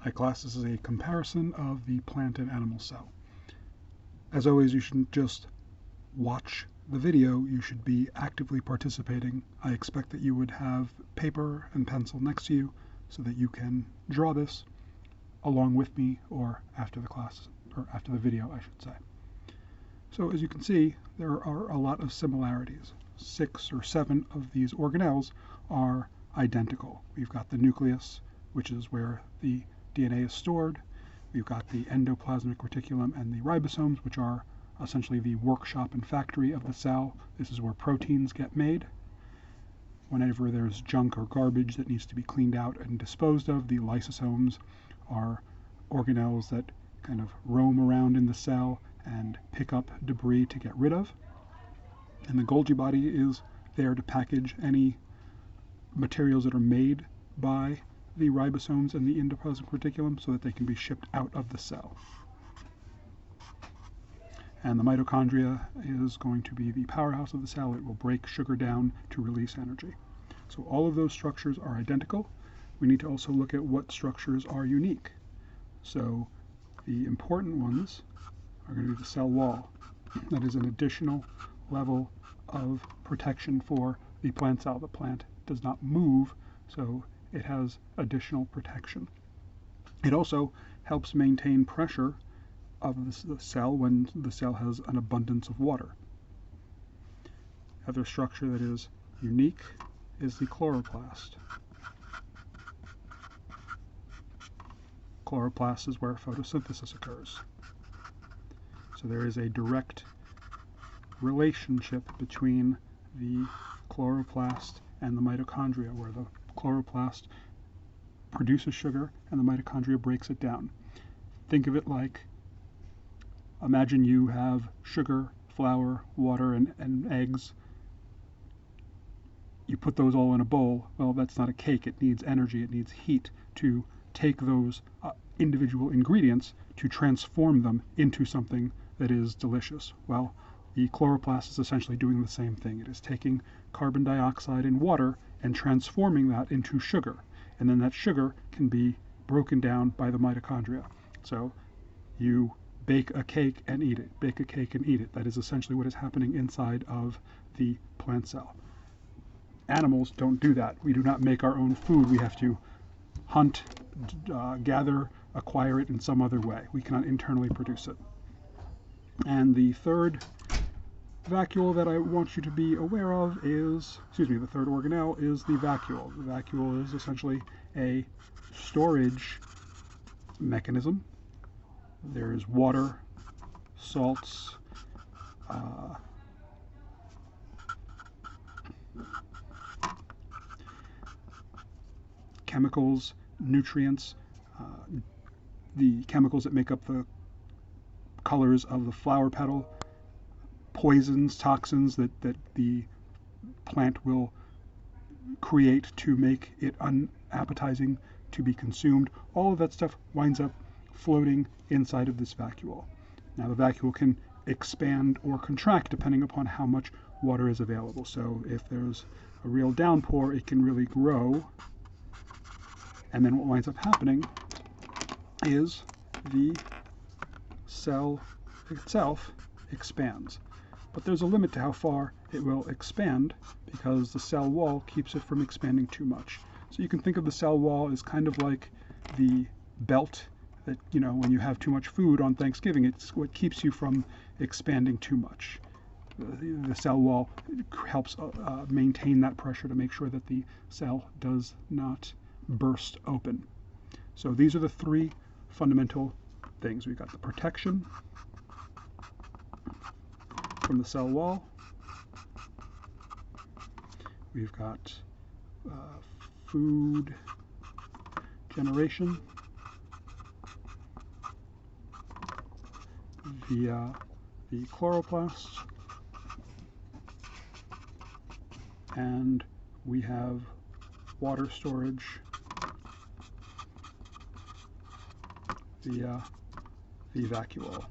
Hi class, this is a comparison of the plant and animal cell. As always, you shouldn't just watch the video, you should be actively participating. I expect that you would have paper and pencil next to you so that you can draw this along with me or after the class, or after the video, I should say. So as you can see, there are a lot of similarities. 6 or 7 of these organelles are identical. We've got the nucleus, which is where the DNA is stored. We've got the endoplasmic reticulum and the ribosomes, which are essentially the workshop and factory of the cell. This is where proteins get made. Whenever there's junk or garbage that needs to be cleaned out and disposed of, the lysosomes are organelles that kind of roam around in the cell and pick up debris to get rid of. And the Golgi body is there to package any materials that are made by the ribosomes and the endoplasmic reticulum so that they can be shipped out of the cell. And the mitochondria is going to be the powerhouse of the cell. It will break sugar down to release energy. So all of those structures are identical. We need to also look at what structures are unique. So the important ones are going to be the cell wall. That is an additional level of protection for the plant cell. The plant does not move, so it has additional protection. It also helps maintain pressure of the cell when the cell has an abundance of water. Other structure that is unique is the chloroplast. Chloroplast is where photosynthesis occurs. So there is a direct relationship between the chloroplast and the mitochondria, where the chloroplast produces sugar and the mitochondria breaks it down. Think of it like, imagine you have sugar, flour, water, and eggs. You put those all in a bowl. Well, that's not a cake. It needs energy. It needs heat to take those individual ingredients to transform them into something that is delicious. Well, the chloroplast is essentially doing the same thing. It is taking carbon dioxide and water and transforming that into sugar. And then that sugar can be broken down by the mitochondria. So you bake a cake and eat it. Bake a cake and eat it. That is essentially what is happening inside of the plant cell. Animals don't do that. We do not make our own food. We have to hunt, gather, acquire it in some other way. We cannot internally produce it. And the third vacuole that I want you to be aware of is, the third organelle is the vacuole. The vacuole is essentially a storage mechanism. There's water, salts, chemicals, nutrients, the chemicals that make up the colors of the flower petal, poisons, toxins that the plant will create to make it unappetizing to be consumed. All of that stuff winds up floating inside of this vacuole. Now the vacuole can expand or contract depending upon how much water is available. So if there's a real downpour, it can really grow. And then what winds up happening is the cell itself expands. But there's a limit to how far it will expand because the cell wall keeps it from expanding too much. So you can think of the cell wall as kind of like the belt that, when you have too much food on Thanksgiving, it's what keeps you from expanding too much. The cell wall helps maintain that pressure to make sure that the cell does not burst open. So these are the three fundamental things. We've got the protection from the cell wall. We've got food generation. The chloroplast. And we have water storage, the vacuole.